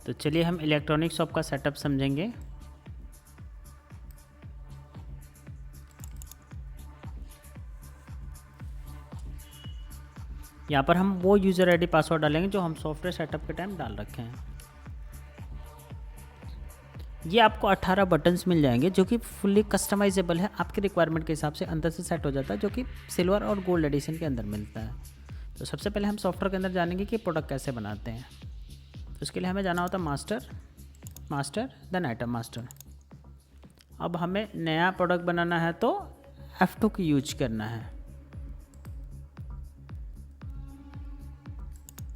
तो चलिए हम इलेक्ट्रॉनिक शॉप का सेटअप समझेंगे। यहाँ पर हम वो यूज़र आईडी पासवर्ड डालेंगे जो हम सॉफ्टवेयर सेटअप के टाइम डाल रखे हैं। ये आपको 18 बटन्स मिल जाएंगे जो कि फुल्ली कस्टमाइजेबल है, आपके रिक्वायरमेंट के हिसाब से अंदर से सेट हो जाता है, जो कि सिल्वर और गोल्ड एडिशन के अंदर मिलता है। तो सबसे पहले हम सॉफ्टवेयर के अंदर जानेंगे कि प्रोडक्ट कैसे बनाते हैं। तो उसके लिए हमें जाना होता है मास्टर देन आइटम मास्टर। अब हमें नया प्रोडक्ट बनाना है तो F2 की यूज करना है।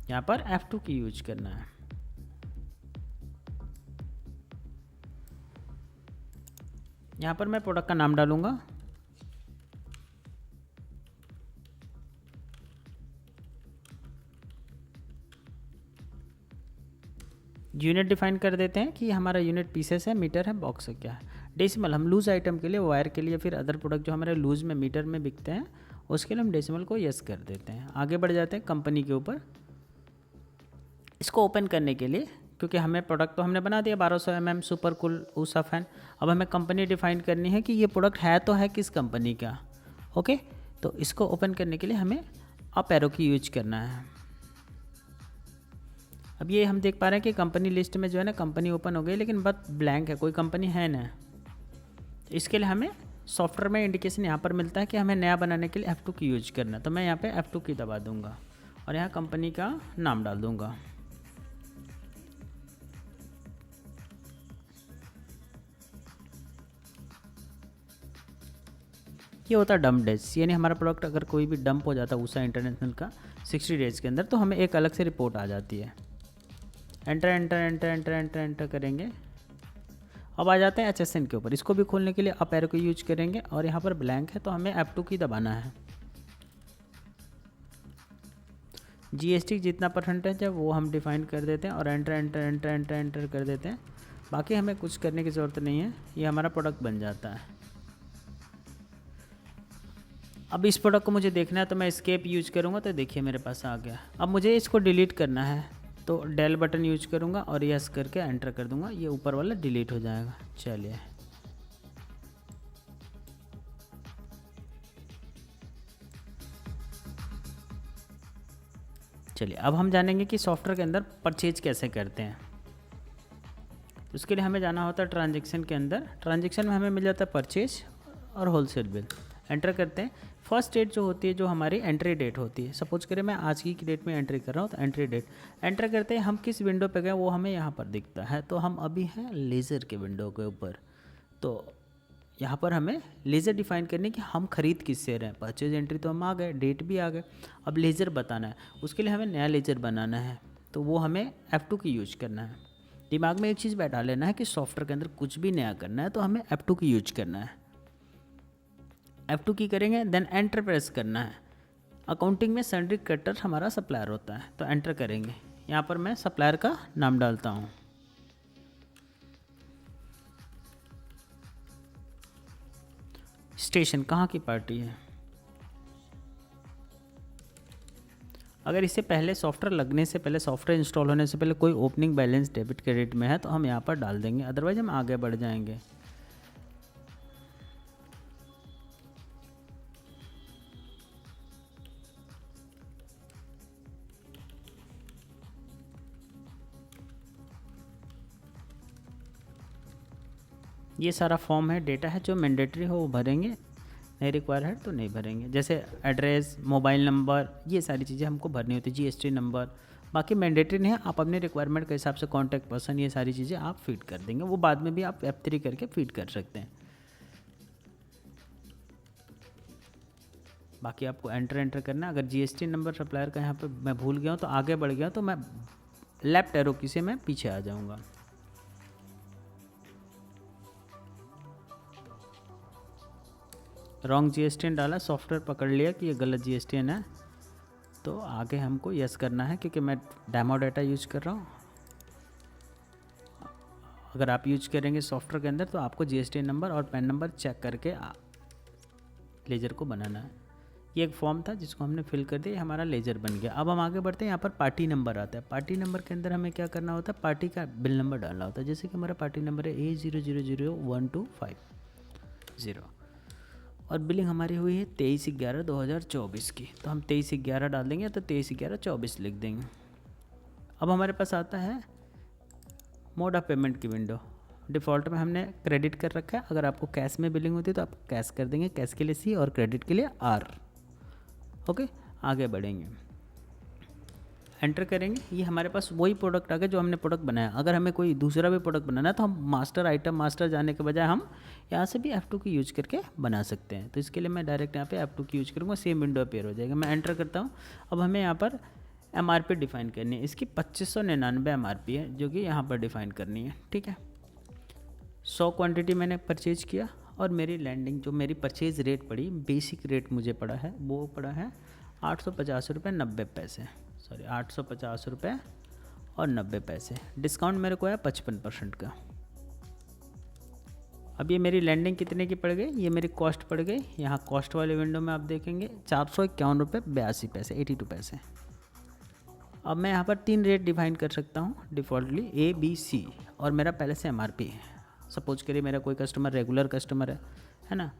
यहाँ पर F2 की यूज करना है। यहाँ पर मैं प्रोडक्ट का नाम डालूंगा। यूनिट डिफाइन कर देते हैं कि हमारा यूनिट पीसेस है, मीटर है, बॉक्स है, क्या है। डेसिमल हम लूज आइटम के लिए, वायर के लिए, फिर अदर प्रोडक्ट जो हमारे लूज में मीटर में बिकते हैं उसके लिए हम डेसिमल को यस कर देते हैं। आगे बढ़ जाते हैं कंपनी के ऊपर। इसको ओपन करने के लिए, क्योंकि हमें प्रोडक्ट तो हमने बना दिया 1200 mm super cool Usha fan, अब हमें कंपनी डिफाइन करनी है कि ये प्रोडक्ट है तो है किस कंपनी का। ओके, तो इसको ओपन करने के लिए हमें अप एरो की यूज करना है। अब ये हम देख पा रहे हैं कि कंपनी लिस्ट में जो है ना कंपनी ओपन हो गई, लेकिन बस ब्लैंक है, कोई कंपनी है ना। इसके लिए हमें सॉफ्टवेयर में इंडिकेशन यहाँ पर मिलता है कि हमें नया बनाने के लिए F2 की यूज करना है। तो मैं यहाँ पे F2 की दबा दूंगा और यहाँ कंपनी का नाम डाल दूंगा। ये होता है डंप डेज, यानी हमारा प्रोडक्ट अगर कोई भी डंप हो जाता है ऊषा इंटरनेशनल का 60 डेज के अंदर, तो हमें एक अलग से रिपोर्ट आ जाती है। Enter enter enter enter enter enter करेंगे। अब आ जाते हैं HSN के ऊपर। इसको भी खोलने के लिए अप एरो को यूज करेंगे और यहाँ पर ब्लैंक है तो हमें F2 की दबाना है। GST जितना परसेंटेज है वो हम डिफाइन कर देते हैं और enter enter enter enter enter कर देते हैं। बाकी हमें कुछ करने की ज़रूरत नहीं है, ये हमारा प्रोडक्ट बन जाता है। अब इस प्रोडक्ट को मुझे देखना है तो मैं एस्केप यूज करूँगा, तो देखिए मेरे पास आ गया। अब मुझे इसको डिलीट करना है तो डेल बटन यूज करूँगा और यस करके एंटर कर दूँगा, ये ऊपर वाला डिलीट हो जाएगा। चलिए अब हम जानेंगे कि सॉफ्टवेयर के अंदर परचेज कैसे करते हैं। तो उसके लिए हमें जाना होता है ट्रांजेक्शन के अंदर। ट्रांजेक्शन में हमें मिल जाता है परचेज और होलसेल बिल। एंटर करते हैं। फर्स्ट डेट जो होती है, जो हमारी एंट्री डेट होती है, सपोज करें मैं आज की डेट में एंट्री कर रहा हूँ तो एंट्री डेट एंटर करते हैं। हम किस विंडो पे गए वो हमें यहाँ पर दिखता है, तो हम अभी हैं लेज़र के विंडो के ऊपर। तो यहाँ पर हमें लेज़र डिफाइन करने की हम खरीद किससे रहे हैं। परचेज एंट्री तो हम आ गए, डेट भी आ गए, अब लेज़र बताना है। उसके लिए हमें नया लेज़र बनाना है, तो वो हमें F2 की यूज करना है। दिमाग में एक चीज़ बैठा लेना है कि सॉफ्टवेयर के अंदर कुछ भी नया करना है तो हमें F2 की यूज करना है। F2 की करेंगे, देन एंटर प्रेस करना है। अकाउंटिंग में सन्ड्री क्रेडिटर हमारा सप्लायर होता है, तो एंटर करेंगे। यहाँ पर मैं सप्लायर का नाम डालता हूँ। स्टेशन कहाँ की पार्टी है। अगर इससे पहले सॉफ्टवेयर लगने से पहले, सॉफ्टवेयर इंस्टॉल होने से पहले कोई ओपनिंग बैलेंस डेबिट क्रेडिट में है तो हम यहाँ पर डाल देंगे, अदरवाइज हम आगे बढ़ जाएंगे। ये सारा फॉर्म है, डेटा है, जो मैंडेटरी हो वो भरेंगे, नहीं रिक्वायर है तो नहीं भरेंगे। जैसे एड्रेस, मोबाइल नंबर, ये सारी चीज़ें हमको भरनी होती है, GST नंबर। बाकी मैंडेटरी नहीं है, आप अपने रिक्वायरमेंट के हिसाब से कॉन्टैक्ट पर्सन, ये सारी चीज़ें आप फीड कर देंगे। वो बाद में भी आप F3 करके फीड कर सकते हैं। बाकी आपको एंटर करना है। अगर GST नंबर सप्लायर का यहाँ पे मैं भूल गया हूँ तो आगे बढ़ गया तो मैं लेफ्ट एरो की से मैं पीछे आ जाऊँगा। रॉन्ग GSTN डाला, सॉफ्टवेयर पकड़ लिया कि ये गलत GSTN है, तो आगे हमको यस करना है क्योंकि मैं डेमो डाटा यूज कर रहा हूँ। अगर आप यूज करेंगे सॉफ्टवेयर के अंदर तो आपको GSTN नंबर और पैन नंबर चेक करके लेजर को बनाना है। ये एक फॉर्म था जिसको हमने फिल कर दिया, हमारा लेजर बन गया। अब हम आगे बढ़ते हैं, यहाँ पर पार्टी नंबर आता है। पार्टी नंबर के अंदर हमें क्या करना होता है, पार्टी का बिल नंबर डालना होता है। जैसे कि हमारा पार्टी नंबर है A000125 और बिलिंग हमारी हुई है 23/11/2024 की, तो हम 23/11 डाल देंगे तो 23/11/24 लिख देंगे। अब हमारे पास आता है मोड ऑफ पेमेंट की विंडो। डिफ़ॉल्ट में हमने क्रेडिट कर रखा है, अगर आपको कैश में बिलिंग होती है तो आप कैश कर देंगे, कैश के लिए C और क्रेडिट के लिए R। ओके, आगे बढ़ेंगे, एंटर करेंगे। ये हमारे पास वही प्रोडक्ट आ गया जो हमने प्रोडक्ट बनाया। अगर हमें कोई दूसरा भी प्रोडक्ट बनाना है तो हम मास्टर आइटम मास्टर जाने के बजाय हम यहाँ से भी F2 की यूज करके बना सकते हैं। तो इसके लिए मैं डायरेक्ट यहाँ पे F2 की यूज करूँगा, सेम विंडो अपीयर हो जाएगा। मैं एंटर करता हूँ। अब हमें यहाँ पर MRP डिफाइन करनी है। इसकी 2599 MRP है जो कि यहाँ पर डिफाइन करनी है। ठीक है, 100 क्वांटिटी मैंने परचेज किया और मेरी लैंडिंग जो मेरी परचेज रेट पड़ी, बेसिक रेट मुझे पड़ा है, वो पड़ा है 850 रुपये 90 पैसे, सॉरी 850 रुपये और 90 पैसे। डिस्काउंट मेरे को है 55% का। अब ये मेरी लैंडिंग कितने की पड़ गई, ये मेरी कॉस्ट पड़ गई, यहाँ कॉस्ट वाले विंडो में आप देखेंगे 451 रुपये 82 पैसे 82 पैसे। अब मैं यहाँ पर 3 रेट डिफाइन कर सकता हूँ डिफ़ॉल्टली ABC, और मेरा पहले से MRP है। सपोज करिए मेरा कोई कस्टमर रेगुलर कस्टमर है ना,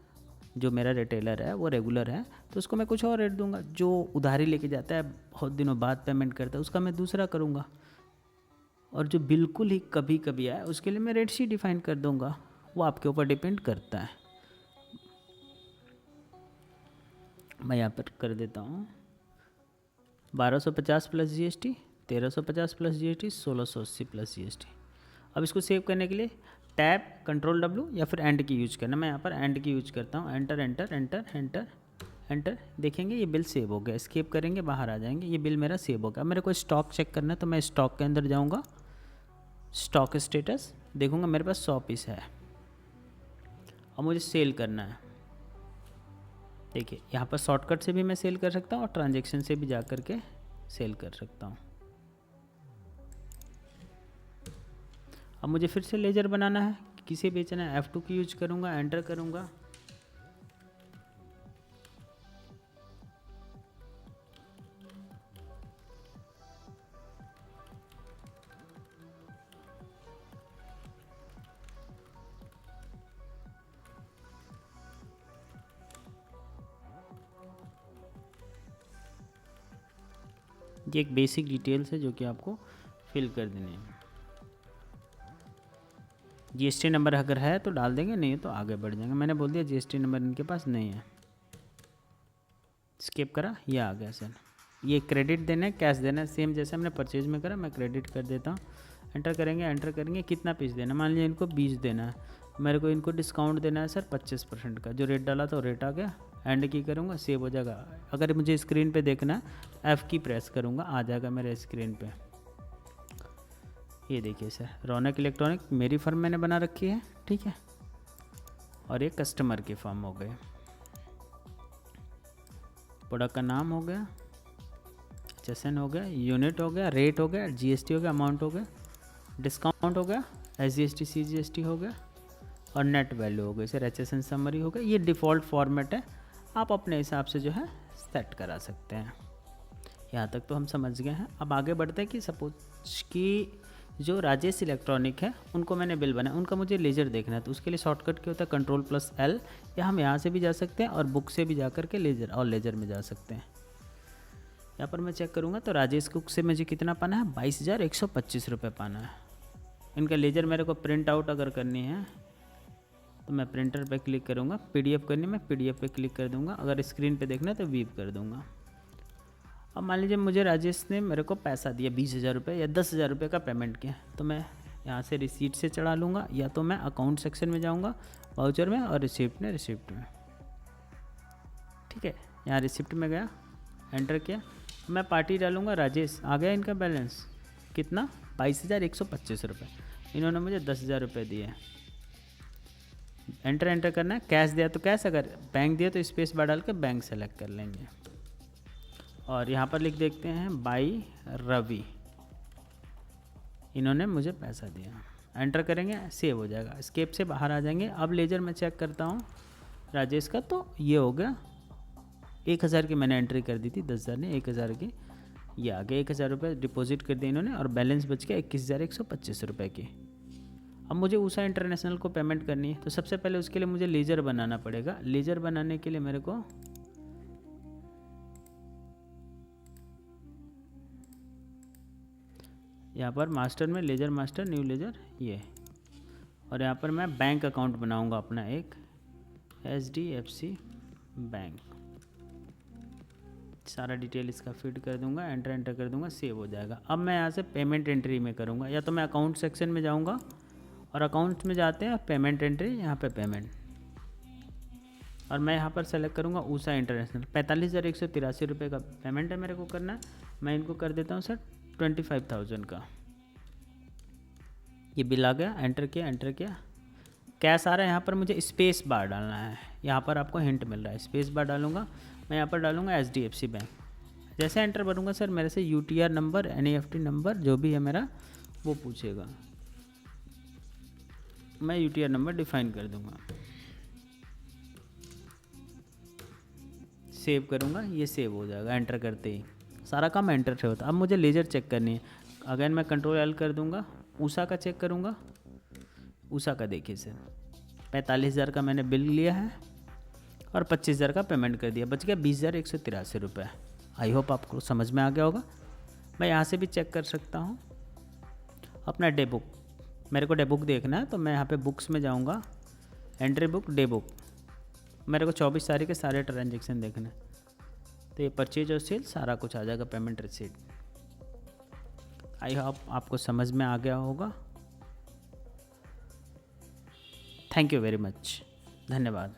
जो मेरा रिटेलर है वो रेगुलर है, तो उसको मैं कुछ और रेट दूंगा। जो उधारी लेके जाता है, बहुत दिनों बाद पेमेंट करता है, उसका मैं दूसरा करूँगा। और जो बिल्कुल ही कभी कभी आए उसके लिए मैं रेट शीट डिफाइन कर दूंगा, वो आपके ऊपर डिपेंड करता है। मैं यहाँ पर कर देता हूँ 1250 plus GST, 1350 plus GST, 1680 plus GST। अब इसको सेव करने के लिए टैब Ctrl+W या फिर एंड की यूज करना। मैं यहाँ पर एंड की यूज करता हूँ। Enter enter enter enter enter, देखेंगे ये बिल सेव हो गया। स्केप करेंगे, बाहर आ जाएंगे, ये बिल मेरा सेव हो गया। मेरे को स्टॉक चेक करना है तो मैं स्टॉक के अंदर जाऊँगा, स्टॉक स्टेटस देखूँगा, मेरे पास 100 पीस है। अब मुझे सेल करना है। देखिए यहाँ पर शॉर्टकट से भी मैं सेल कर सकता हूँ और ट्रांजैक्शन से भी जा कर के सेल कर सकता हूँ। अब मुझे फिर से लेजर बनाना है, किसे बेचना है, F2 की यूज करूँगा, एंटर करूँगा। ये एक बेसिक डिटेल्स है जो कि आपको फिल कर देनी है। GST नंबर अगर है तो डाल देंगे, नहीं है तो आगे बढ़ जाएंगे। मैंने बोल दिया GST नंबर इनके पास नहीं है, स्किप करा, ये आ गया सर। ये क्रेडिट देना है, कैश देना है, सेम जैसे हमने परचेज में करा, मैं क्रेडिट कर देता हूँ। एंटर करेंगे, एंटर करेंगे, कितना पीस देना, मान लीजिए इनको 20 देना है, मेरे को इनको डिस्काउंट देना है सर 25% का। जो रेट डाला था वो रेट आ गया, एंड की करूँगा, सेव हो जाएगा। अगर मुझे स्क्रीन पे देखना है F की प्रेस करूँगा, आ जाएगा मेरे स्क्रीन पे। ये देखिए सर, रौनक इलेक्ट्रॉनिक मेरी फर्म मैंने बना रखी है, ठीक है, और ये कस्टमर की फर्म हो गए। प्रोडक्ट का नाम हो गया, HSN हो गया, यूनिट हो गया, रेट हो गया, GST हो गया, अमाउंट हो गया, डिस्काउंट हो गया, SGST CGST हो गया, और नेट वैल्यू हो गई सर, HSN समरी हो गया। ये डिफ़ॉल्ट फॉर्मेट है, आप अपने हिसाब से जो है सेट करा सकते हैं। यहाँ तक तो हम समझ गए हैं। अब आगे बढ़ते हैं कि सपोज कि जो राजेश इलेक्ट्रॉनिक है उनको मैंने बिल बनाया, उनका मुझे लेजर देखना है, तो उसके लिए शॉर्टकट क्या होता है Ctrl+L, या हम यहाँ से भी जा सकते हैं और बुक से भी जा कर के लेजर और लेजर में जा सकते हैं। यहाँ पर मैं चेक करूँगा तो राजेश कुक से मुझे कितना पाना है, 22,125 रुपये पाना है। इनका लेजर मेरे को प्रिंट आउट अगर करनी है तो मैं प्रिंटर पे क्लिक करूँगा, PDF करनी मैं PDF पे क्लिक कर दूँगा, अगर स्क्रीन पे देखना है तो वीव कर दूँगा। अब मान लीजिए मुझे राजेश ने मेरे को पैसा दिया 20,000 रुपये या 10,000 रुपये का पेमेंट किया, तो मैं यहाँ से रिसीट से चढ़ा लूँगा, या तो मैं अकाउंट सेक्शन में जाऊँगा वाउचर में, और रिसिप्ट में ठीक है। यहाँ रिसिप्ट में गया, एंटर किया, मैं पार्टी डालूँगा राजेश, आ गया इनका बैलेंस कितना, 22,125 रुपये। इन्होंने मुझे 10,000 रुपये दिए। एंटर करना है, कैश दिया तो कैश, अगर बैंक दिया तो स्पेस बार डाल के बैंक सेलेक्ट कर लेंगे, और यहाँ पर लिख देखते हैं बाई रवि, इन्होंने मुझे पैसा दिया। एंटर करेंगे, सेव हो जाएगा, स्केप से बाहर आ जाएंगे। अब लेजर में चेक करता हूँ राजेश का, तो ये हो गया 1000 की मैंने एंट्री कर दी थी, 10,000 ने 1000 की, ये आगे 1000 रुपये डिपॉजिट कर दिए इन्होंने और बैलेंस बच गया 21,125 रुपये की। अब मुझे ऊषा इंटरनेशनल को पेमेंट करनी है, तो सबसे पहले उसके लिए मुझे लेजर बनाना पड़ेगा। लेजर बनाने के लिए मेरे को यहाँ पर मास्टर में लेजर मास्टर, न्यू लेजर ये, और यहाँ पर मैं बैंक अकाउंट बनाऊँगा अपना एक, HDFC बैंक। सारा डिटेल इसका फीड कर दूंगा, एंटर कर दूंगा, सेव हो जाएगा। अब मैं यहाँ से पेमेंट एंट्री में करूँगा, या तो मैं अकाउंट सेक्शन में जाऊँगा और अकाउंट में जाते हैं पेमेंट एंट्री, यहाँ पे पेमेंट, और मैं यहाँ पर सेलेक्ट करूँगा ऊषा इंटरनेशनल। 45,183 रुपये का पेमेंट है मेरे को करना है। मैं इनको कर देता हूँ सर 25,000 का। ये बिल आ गया, एंटर किया, कैश आ रहा है। यहाँ पर मुझे स्पेस बार डालना है, यहाँ पर आपको हिंट मिल रहा है, स्पेस बार डालूंगा। मैं यहाँ पर डालूंगा HDFC बैंक। जैसे एंटर करूँगा सर मेरे से UTR नंबर, NEFT नंबर जो भी है मेरा वो पूछेगा, मैं UTR नंबर डिफाइन कर दूँगा, सेव करूँगा, ये सेव हो जाएगा एंटर करते ही। सारा काम एंटर से होता है। अब मुझे लेजर चेक करनी है, अगेन मैं Ctrl L कर दूँगा, ऊषा का चेक करूँगा। ऊषा का देखिए सर 45,000 का मैंने बिल लिया है और 25,000 का पेमेंट कर दिया, बच गया 20,183 रुपये। आई होप आपको समझ में आ गया होगा। मैं यहाँ से भी चेक कर सकता हूँ अपना डे बुक, मेरे को डे बुक देखना है तो मैं यहाँ पे बुक्स में जाऊँगा, एंट्री बुक, डे बुक, मेरे को 24 तारीख के सारे ट्रांजेक्शन देखने, तो ये परचेज और सेल सारा कुछ आ जाएगा, पेमेंट रिसीट। आई होप आपको समझ में आ गया होगा। थैंक यू वेरी मच, धन्यवाद।